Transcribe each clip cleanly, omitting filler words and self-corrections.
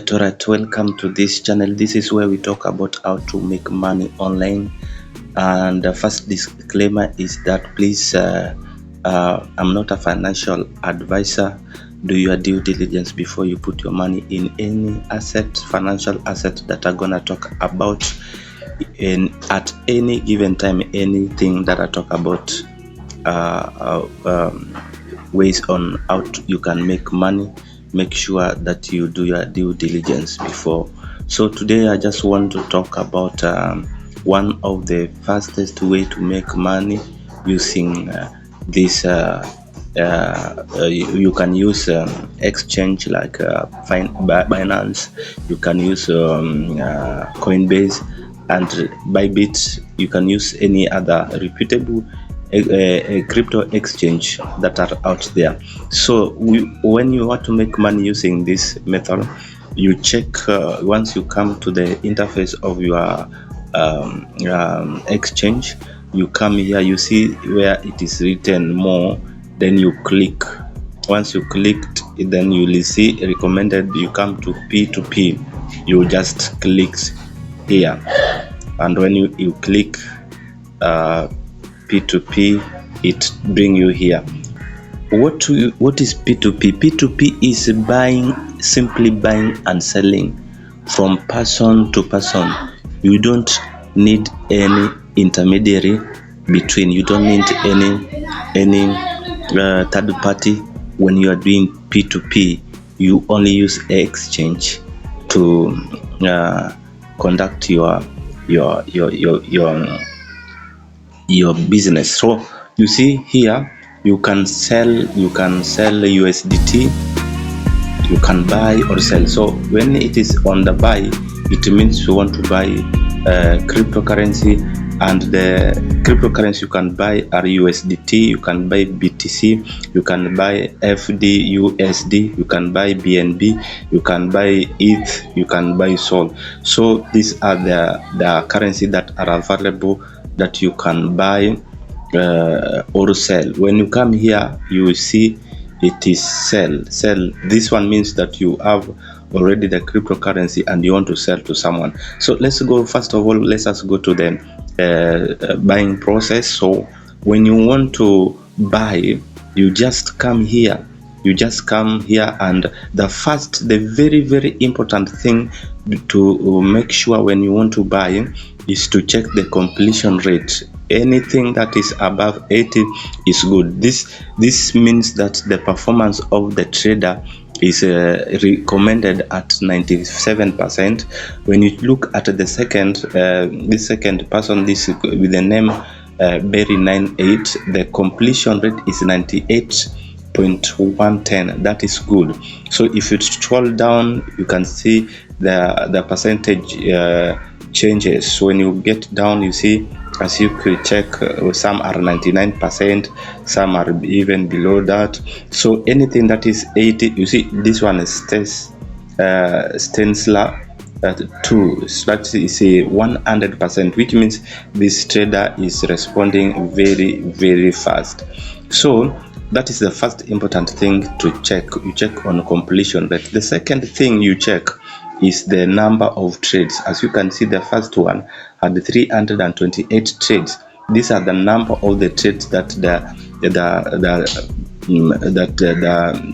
Alright, welcome to this channel. This is where we talk about how to make money online. And the first disclaimer is that please, I'm not a financial advisor. Do your due diligence before you put your money in any financial asset that I'm gonna talk about. At any given time, anything that I talk about, ways on how you can make money, make sure that you do your due diligence before. So today I just want to talk about one of the fastest way to make money using this you can use exchange like Binance. You can use Coinbase and Bybit. You can use any other reputable a crypto exchange that are out there. So when you want to make money using this method, you check once you come to the interface of your exchange, you come here, you see where it is written more, then you click. Once you clicked, then you will see recommended. You come to P2P, you just click here, and when you click P2P, it bring you here. What is P2P? P2P is simply buying and selling from person to person. You don't need any intermediary between. You don't need any third party. When you are doing P2P, you only use exchange to conduct your business. So you see here, you can sell USDT, you can buy or sell. So when it is on the buy, it means you want to buy cryptocurrency, and the cryptocurrency you can buy are USDT, you can buy BTC, you can buy FDUSD, you can buy BNB, you can buy ETH, you can buy Sol. So these are the currency that are available that you can buy or sell. When you come here, you will see it is sell. This one means that you have already the cryptocurrency and you want to sell to someone. So let's go, first of all, let us go to the buying process. So when you want to buy, you just come here, and the very, very important thing to make sure when you want to buy is to check the completion rate. Anything that is above 80 is good. This means that the performance of the trader is recommended at 97%. When you look at the second person, this with the name Berry98, the completion rate is 98.110. That is good. So if you scroll down, you can see the percentage changes. So when you get down, you see, as you could check, some are 99%, some are even below that. So anything that is 80, you see this one is Stencler 2, that is a 100%, which means this trader is responding very, very fast. So that is the first important thing to check. You check on completion rate. The second thing you check is the number of trades. As you can see, the first one had 328 trades. These are the number of the trades that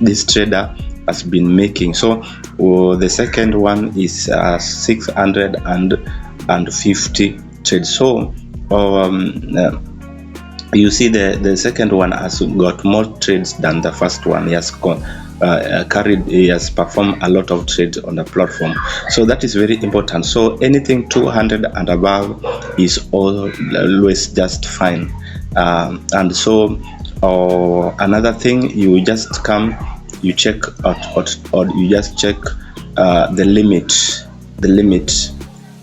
this trader has been making. So the second one is 650 trades. So you see the second one has got more trades than the first one. He has he has performed a lot of trades on the platform. So that is very important. So anything 200 and above is always just fine. And so another thing, you just come, you check out, or you just check the limit.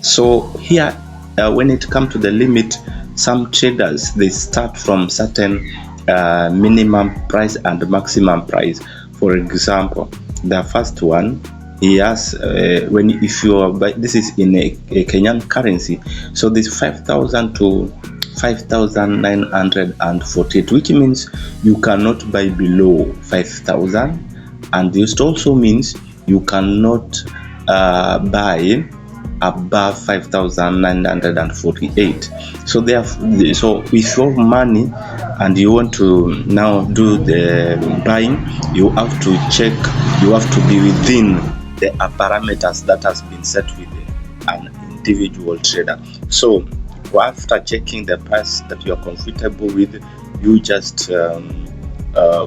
So here, when it comes to the limit, some traders, they start from certain minimum price and maximum price. For example, the first one, he has if you are this is in a Kenyan currency, so this 5,000 to 5,948, which means you cannot buy below 5,000, and this also means you cannot buy above 5,948. So therefore, so if you have money and you want to now do the buying, you have to check, you have to be within the parameters that has been set with an individual trader. So after checking the price that you are comfortable with, you just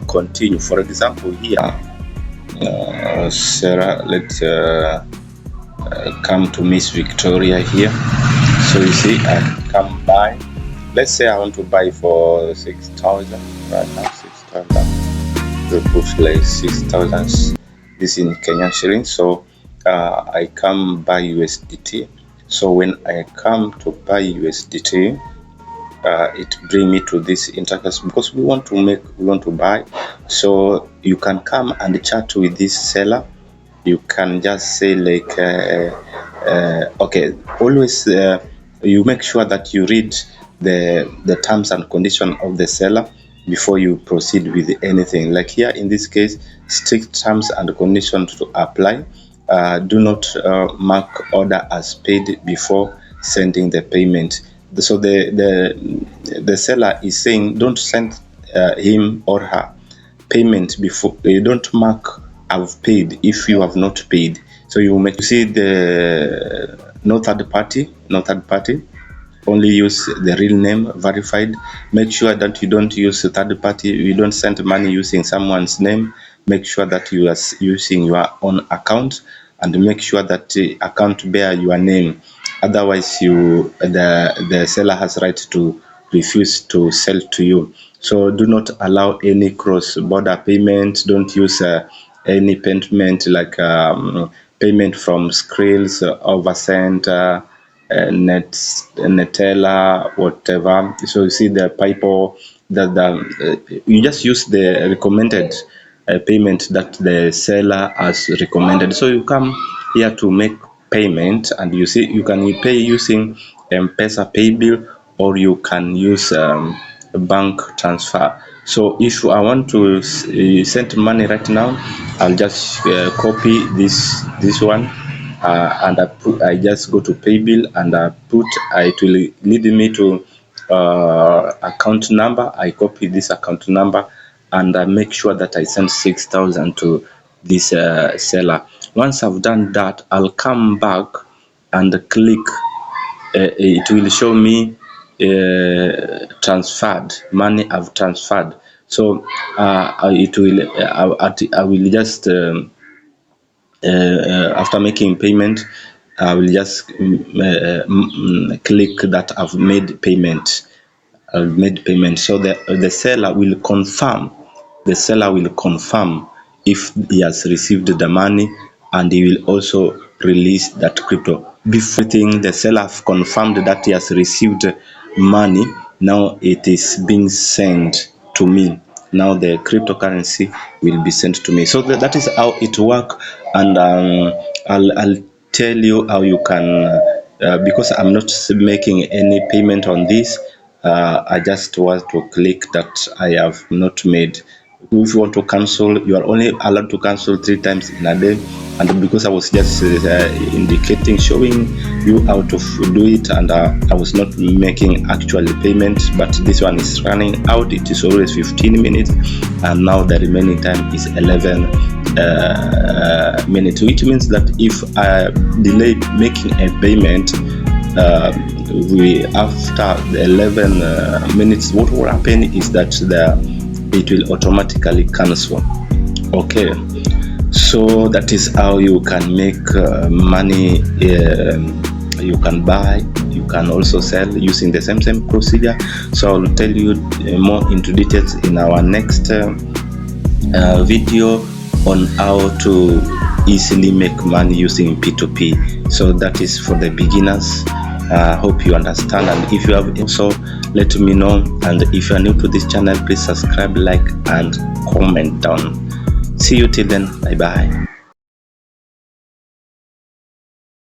continue. For example, here Sarah, let's come to Miss Victoria here. So you see, I come buy. Let's say I want to buy for 6,000 right now. 6,000. We put like 6,000. This in Kenyan shillings. So I come buy USDT. So when I come to buy USDT, it bring me to this interface because we want to buy. So you can come and chat with this seller. You can just say like okay, always you make sure that you read the terms and conditions of the seller before you proceed with anything. Like here in this case, strict terms and conditions to apply. Do not mark order as paid before sending the payment. So the seller is saying don't send him or her payment before. You don't mark I've paid if you have not paid. So you make see the no third party, only use the real name verified. Make sure that you don't use a third party, you don't send money using someone's name. Make sure that you are using your own account, and make sure that the account bear your name. Otherwise the seller has right to refuse to sell to you. So do not allow any cross-border payment. Don't use any payment like payment from Skrill's, Oversend, Netella, whatever. So you see the PayPal, that you just use the recommended payment that the seller has recommended. So you come here to make payment, and you see you can pay using M-Pesa pay bill, or you can use bank transfer. So if I want to send money right now, I'll just copy this one, and I just go to pay bill, and it will lead me to account number. I copy this account number, and I make sure that I send 6,000 to this seller. Once I've done that, I'll come back and click. It will show me transferred money. I've transferred. So it will. I will just after making payment, I will just click that I've made payment. So the seller will confirm. The seller will confirm if he has received the money, and he will also release that crypto. Before the seller have confirmed that he has received money, now it is being sent to me. Now the cryptocurrency will be sent to me. So that is how it works, and I'll tell you how you can, because I'm not making any payment on this. I just want to click that I have not made. If you want to cancel, you are only allowed to cancel 3 times in a day. And because I was just indicating, showing you how to do it, and I was not making actually payment, but this one is running out. It is always 15 minutes, and now the remaining time is 11 minutes, which means that if I delay making a payment, after the 11 minutes, what will happen is that it will automatically cancel. Okay, so that is how you can make money. You can buy, you can also sell using the same procedure. So I will tell you more into details in our next video on how to easily make money using P2P. So that is for the beginners. Hope you understand, and if you have also, let me know. And if you are new to this channel, please subscribe, like, and comment down. See you till then. Bye bye.